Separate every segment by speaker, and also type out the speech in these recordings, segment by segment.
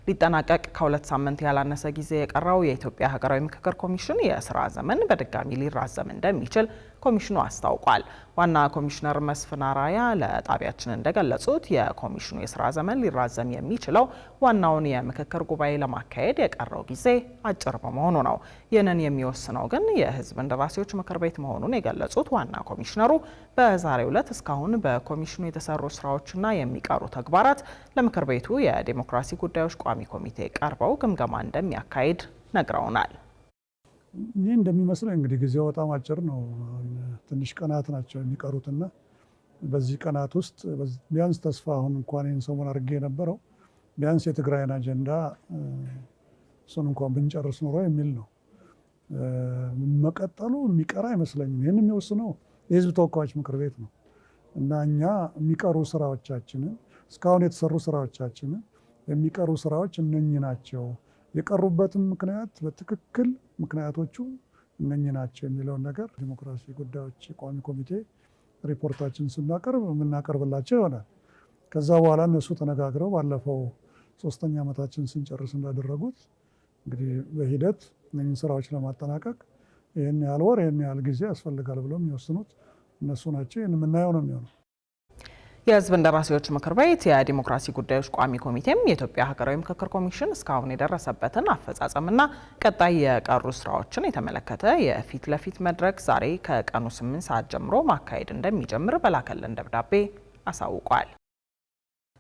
Speaker 1: ሊጠናቀቅ ከሁለት ሳምንት ያላነሰ ጊዜ የቀረው የኢትዮጵያ ሀገራዊ ምክክር ኮሚሽን የስራ ዘመን በድጋሚ ሊራዘም እንደሚችል ኮሚሽኑ አስታውቋል። ዋና ኮሚሽነር መስፍን አራያ ለጣቢያችን እንደገለጹት የኮሚሽኑ የስራ ዘመን ሊራዘም የሚችለው ዋናውን የምክክር ጉባኤ ለማካሄድ የቀረው ጊዜ አጭር በመሆኑ ነው። ይህንን የሚወስነው ግን የሕዝብ እንደራሴዎች ምክር ቤት መሆኑን የገለጹት ዋና ኮሚሽነሩ በዛሬው ዕለት እስካሁን በኮሚሽኑ የተሰሩ ስራዎችና የሚቀሩ ተግባራት ለምክር ቤቱ የዴሞክራሲ ጉዳዮች ቋሚ ኮሚቴ ቀርበው ግምገማ እንደሚያካሂድ ነግረውናል።
Speaker 2: ይህ እንደሚመስለው እንግዲህ ጊዜው በጣም አጭር ነው። ትንሽ ቀናት ናቸው የሚቀሩትና በዚህ ቀናት ውስጥ ቢያንስ ተስፋ አሁን እንኳን ይህን ሰሞን አድርጌ የነበረው ቢያንስ የትግራይን አጀንዳ እሱን እንኳን ብንጨርስ ኖሮ የሚል ነው። መቀጠሉ የሚቀር አይመስለኝም። ይህን የሚወስነው የህዝብ ተወካዮች ምክር ቤት ነው እና እኛ የሚቀሩ ስራዎቻችንን እስካሁን የተሰሩ ስራዎቻችንን የሚቀሩ ስራዎች እነኚህ ናቸው። የቀሩበትም ምክንያት በትክክል ምክንያቶቹ እነኚህ ናቸው የሚለውን ነገር ዲሞክራሲ ጉዳዮች ቋሚ ኮሚቴ ሪፖርታችን ስናቀርብ የምናቀርብላቸው ይሆናል። ከዛ በኋላ እነሱ ተነጋግረው ባለፈው 3ኛ ዓመታችን ስንጨርስ እንዳደረጉት እንግዲህ በሂደት እነኚህን ስራዎች ለማጠናቀቅ ይህን ያህል ወር ይህን ያህል ጊዜ ያስፈልጋል ብለው የሚወስኑት እነሱ ናቸው። ይህን የምናየው ነው የሚሆነው።
Speaker 1: የሕዝብ እንደራሴዎች ምክር ቤት የዲሞክራሲ ጉዳዮች ቋሚ ኮሚቴም የኢትዮጵያ ሀገራዊ ምክክር ኮሚሽን እስካሁን የደረሰበትን አፈጻጸምና ቀጣይ የቀሩ ስራዎችን የተመለከተ የፊት ለፊት መድረክ ዛሬ ከቀኑ 8 ሰዓት ጀምሮ ማካሄድ እንደሚጀምር በላከልን ደብዳቤ አሳውቋል።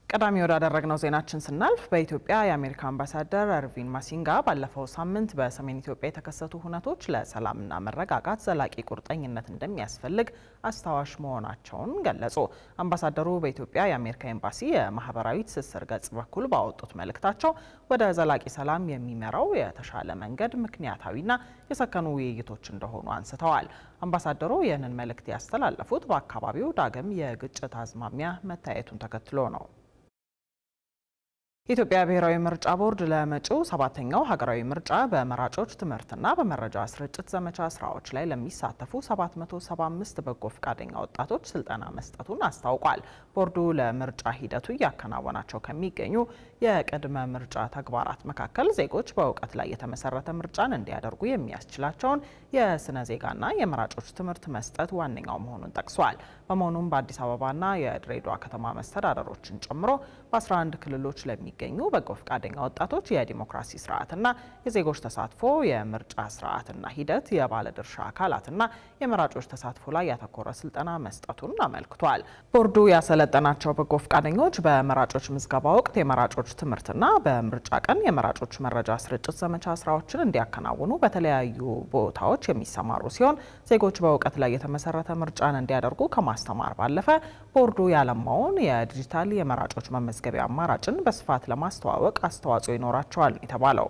Speaker 1: ቀዳሚ ወዳደረግነው ዜናችን ስናልፍ በኢትዮጵያ የአሜሪካ አምባሳደር እርቪን ማሲንጋ ባለፈው ሳምንት በሰሜን ኢትዮጵያ የተከሰቱ ሁነቶች ለሰላምና መረጋጋት ዘላቂ ቁርጠኝነት እንደሚያስፈልግ አስታዋሽ መሆናቸውን ገለጹ። አምባሳደሩ በኢትዮጵያ የአሜሪካ ኤምባሲ የማህበራዊ ትስስር ገጽ በኩል ባወጡት መልእክታቸው ወደ ዘላቂ ሰላም የሚመራው የተሻለ መንገድ ምክንያታዊና የሰከኑ ውይይቶች እንደሆኑ አንስተዋል። አምባሳደሩ ይህንን መልእክት ያስተላለፉት በአካባቢው ዳግም የግጭት አዝማሚያ መታየቱን ተከትሎ ነው። የኢትዮጵያ ብሔራዊ ምርጫ ቦርድ ለመጪው 7ኛው ሀገራዊ ምርጫ በመራጮች ትምህርትና በመረጃ ስርጭት ዘመቻ ስራዎች ላይ ለሚሳተፉ 775 በጎ ፈቃደኛ ወጣቶች ስልጠና መስጠቱን አስታውቋል። ቦርዱ ለምርጫ ሂደቱ እያከናወናቸው ከሚገኙ የቅድመ ምርጫ ተግባራት መካከል ዜጎች በእውቀት ላይ የተመሰረተ ምርጫን እንዲያደርጉ የሚያስችላቸውን የስነ ዜጋና የመራጮች ትምህርት መስጠት ዋነኛው መሆኑን ጠቅሷል። በመሆኑም በአዲስ አበባና የድሬዳዋ ከተማ መስተዳደሮችን ጨምሮ በ11 ክልሎች ለሚገኙ በጎ ፈቃደኛ ወጣቶች የዲሞክራሲ ስርዓትና የዜጎች ተሳትፎ፣ የምርጫ ስርዓትና ሂደት፣ የባለድርሻ አካላትና የመራጮች ተሳትፎ ላይ ያተኮረ ስልጠና መስጠቱን አመልክቷል። ቦርዱ ያሰለጠናቸው በጎ ፈቃደኞች በመራጮች ምዝገባ ወቅት የመራጮች ትምህርትና በምርጫ ቀን የመራጮች መረጃ ስርጭት ዘመቻ ስራዎችን እንዲያከናውኑ በተለያዩ ቦታዎች የሚሰማሩ ሲሆን ዜጎች በእውቀት ላይ የተመሰረተ ምርጫን እንዲያደርጉ ከማስተማር ባለፈ ቦርዱ ያለማውን የዲጂታል የመራጮች መመዝገቢያ አማራጭን በስፋት ለማስተዋወቅ አስተዋጽኦ ይኖራቸዋል የተባለው።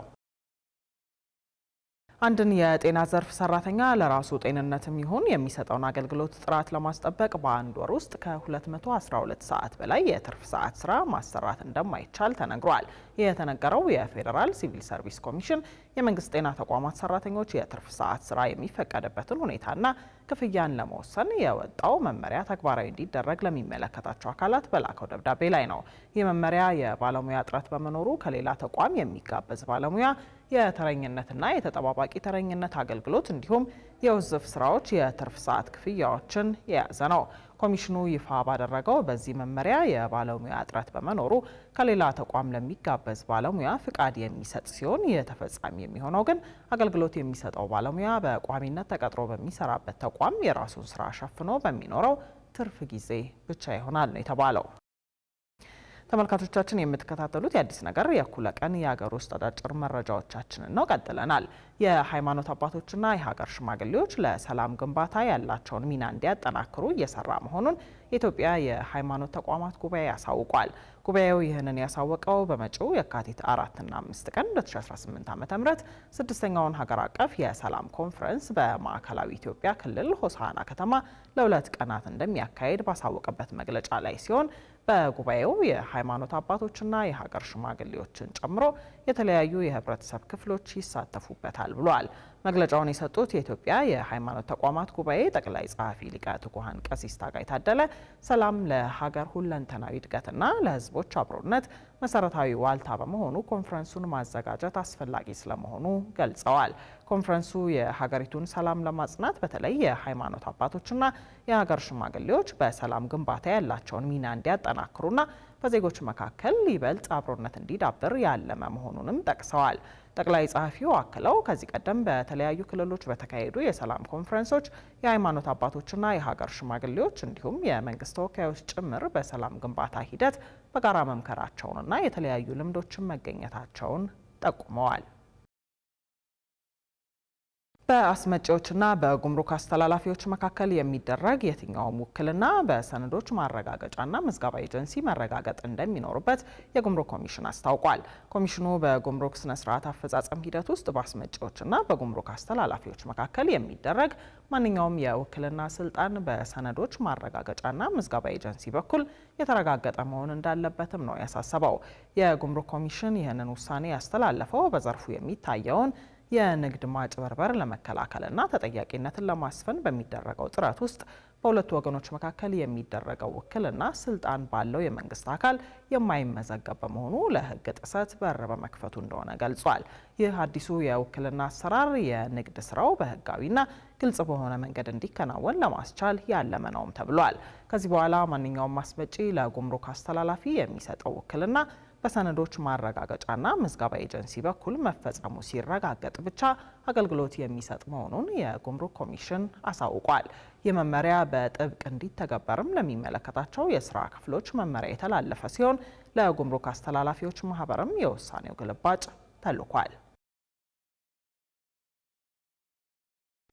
Speaker 1: አንድን የጤና ዘርፍ ሰራተኛ ለራሱ ጤንነትም ይሁን የሚሰጠውን አገልግሎት ጥራት ለማስጠበቅ በአንድ ወር ውስጥ ከ212 ሰዓት በላይ የትርፍ ሰዓት ስራ ማሰራት እንደማይቻል ተነግሯል። ይህ የተነገረው የፌዴራል ሲቪል ሰርቪስ ኮሚሽን የመንግስት ጤና ተቋማት ሰራተኞች የትርፍ ሰዓት ስራ የሚፈቀድበትን ሁኔታና ክፍያን ለመወሰን የወጣው መመሪያ ተግባራዊ እንዲደረግ ለሚመለከታቸው አካላት በላከው ደብዳቤ ላይ ነው። ይህ መመሪያ የባለሙያ እጥረት በመኖሩ ከሌላ ተቋም የሚጋበዝ ባለሙያ የተረኝነትና የተጠባባቂ ተረኝነት አገልግሎት እንዲሁም የውዝፍ ስራዎች የትርፍ ሰዓት ክፍያዎችን የያዘ ነው። ኮሚሽኑ ይፋ ባደረገው በዚህ መመሪያ የባለሙያ እጥረት በመኖሩ ከሌላ ተቋም ለሚጋበዝ ባለሙያ ፍቃድ የሚሰጥ ሲሆን ይህ ተፈጻሚ የሚሆነው ግን አገልግሎት የሚሰጠው ባለሙያ በቋሚነት ተቀጥሮ በሚሰራበት ተቋም የራሱን ስራ ሸፍኖ በሚኖረው ትርፍ ጊዜ ብቻ ይሆናል ነው የተባለው። ተመልካቾቻችን የምትከታተሉት የአዲስ ነገር የእኩለ ቀን የሀገር ውስጥ አጫጭር መረጃዎቻችንን ነው። ቀጥለናል። የሃይማኖት አባቶችና የሀገር ሽማግሌዎች ለሰላም ግንባታ ያላቸውን ሚና እንዲያጠናክሩ እየሰራ መሆኑን የኢትዮጵያ የሃይማኖት ተቋማት ጉባኤ ያሳውቋል። ጉባኤው ይህንን ያሳወቀው በመጪው የካቲት 4ና 5 ቀን 2018 ዓ.ም 6ኛውን ሀገር አቀፍ የሰላም ኮንፈረንስ በማዕከላዊ ኢትዮጵያ ክልል ሆሳዕና ከተማ ለ2 ቀናት እንደሚያካሄድ ባሳወቀበት መግለጫ ላይ ሲሆን በጉባኤው የሃይማኖት አባቶችና የሀገር ሽማግሌዎችን ጨምሮ የተለያዩ የህብረተሰብ ክፍሎች ይሳተፉበታል ብሏል። መግለጫውን የሰጡት የኢትዮጵያ የሃይማኖት ተቋማት ጉባኤ ጠቅላይ ጸሐፊ ሊቀ ትጉሃን ቀሲስ ታጋይ ታደለ ሰላም ለሀገር ሁለንተናዊ እድገትና ለሕዝቦች አብሮነት መሰረታዊ ዋልታ በመሆኑ ኮንፈረንሱን ማዘጋጀት አስፈላጊ ስለመሆኑ ገልጸዋል። ኮንፈረንሱ የሀገሪቱን ሰላም ለማጽናት በተለይ የሃይማኖት አባቶችና የሀገር ሽማግሌዎች በሰላም ግንባታ ያላቸውን ሚና እንዲያጠናክሩና በዜጎች መካከል ይበልጥ አብሮነት እንዲዳብር ያለመ መሆኑንም ጠቅሰዋል። ጠቅላይ ጸሐፊው አክለው ከዚህ ቀደም በተለያዩ ክልሎች በተካሄዱ የሰላም ኮንፈረንሶች የሃይማኖት አባቶችና የሀገር ሽማግሌዎች እንዲሁም የመንግስት ተወካዮች ጭምር በሰላም ግንባታ ሂደት በጋራ መምከራቸውንና የተለያዩ ልምዶችን መገኘታቸውን ጠቁመዋል። በአስመጪዎችና በጉምሩክ አስተላላፊዎች መካከል የሚደረግ የትኛውም ውክልና በሰነዶች ማረጋገጫና ምዝገባ ኤጀንሲ መረጋገጥ እንደሚኖርበት የጉምሩክ ኮሚሽን አስታውቋል። ኮሚሽኑ በጉምሩክ ስነ ስርዓት አፈጻጸም ሂደት ውስጥ በአስመጪዎችና በጉምሩክ አስተላላፊዎች መካከል የሚደረግ ማንኛውም የውክልና ስልጣን በሰነዶች ማረጋገጫና ምዝገባ ኤጀንሲ በኩል የተረጋገጠ መሆን እንዳለበትም ነው ያሳሰበው። የጉምሩክ ኮሚሽን ይህንን ውሳኔ ያስተላለፈው በዘርፉ የሚታየውን የንግድ ማጭበርበር ለመከላከልና ተጠያቂነትን ለማስፈን በሚደረገው ጥረት ውስጥ በሁለቱ ወገኖች መካከል የሚደረገው ውክልና ስልጣን ባለው የመንግስት አካል የማይመዘገብ በመሆኑ ለሕግ ጥሰት በር በመክፈቱ እንደሆነ ገልጿል። ይህ አዲሱ የውክልና አሰራር የንግድ ስራው በህጋዊና ግልጽ በሆነ መንገድ እንዲከናወን ለማስቻል ያለመ ነውም ተብሏል። ከዚህ በኋላ ማንኛውም አስመጪ ለጉምሩክ አስተላላፊ የሚሰጠው ውክልና በሰነዶች ማረጋገጫና ምዝገባ ኤጀንሲ በኩል መፈጸሙ ሲረጋገጥ ብቻ አገልግሎት የሚሰጥ መሆኑን የጉምሩክ ኮሚሽን አሳውቋል። ይህ መመሪያ በጥብቅ እንዲተገበርም ለሚመለከታቸው የስራ ክፍሎች መመሪያ የተላለፈ ሲሆን ለጉምሩክ አስተላላፊዎች ማህበርም የውሳኔው ግልባጭ ተልኳል።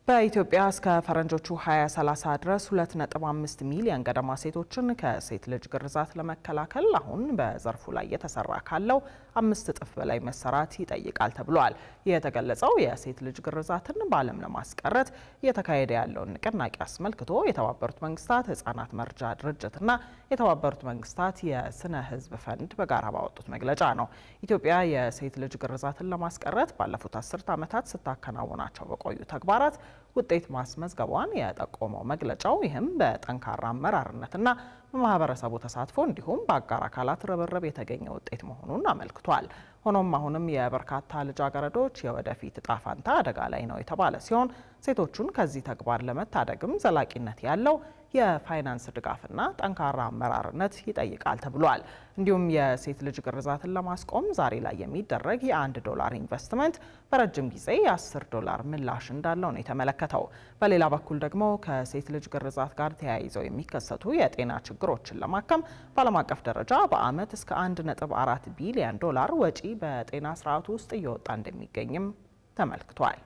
Speaker 1: በኢትዮጵያ እስከ ፈረንጆቹ 2030 ድረስ 2.5 ሚሊዮን ገደማ ሴቶችን ከሴት ልጅ ግርዛት ለመከላከል አሁን በዘርፉ ላይ የተሰራ ካለው 5 እጥፍ በላይ መሰራት ይጠይቃል ተብሏል። ይህ የተገለጸው የሴት ልጅ ግርዛትን በዓለም ለማስቀረት እየተካሄደ ያለውን ንቅናቄ አስመልክቶ የተባበሩት መንግስታት ሕጻናት መርጃ ድርጅትና የተባበሩት መንግስታት የስነ ህዝብ ፈንድ በጋራ ባወጡት መግለጫ ነው። ኢትዮጵያ የሴት ልጅ ግርዛትን ለማስቀረት ባለፉት 10 ዓመታት ስታከናውናቸው በቆዩ ተግባራት ውጤት ማስመዝገቧን የጠቆመው መግለጫው ይህም በጠንካራ አመራርነትና በማህበረሰቡ ተሳትፎ እንዲሁም በአጋር አካላት ርብርብ የተገኘ ውጤት መሆኑን አመልክቷል። ሆኖም አሁንም የበርካታ ልጃገረዶች የወደፊት እጣ ፈንታ አደጋ ላይ ነው የተባለ ሲሆን ሴቶቹን ከዚህ ተግባር ለመታደግም ዘላቂነት ያለው የፋይናንስ ድጋፍና ጠንካራ አመራርነት ይጠይቃል ተብሏል። እንዲሁም የሴት ልጅ ግርዛትን ለማስቆም ዛሬ ላይ የሚደረግ $1 ኢንቨስትመንት በረጅም ጊዜ $10 ምላሽ እንዳለው ነው የተመለከተው። በሌላ በኩል ደግሞ ከሴት ልጅ ግርዛት ጋር ተያይዘው የሚከሰቱ የጤና ችግሮችን ለማከም በዓለም አቀፍ ደረጃ በዓመት እስከ $1.4 ቢሊዮን ወጪ በጤና ስርዓቱ ውስጥ እየወጣ እንደሚገኝም ተመልክቷል።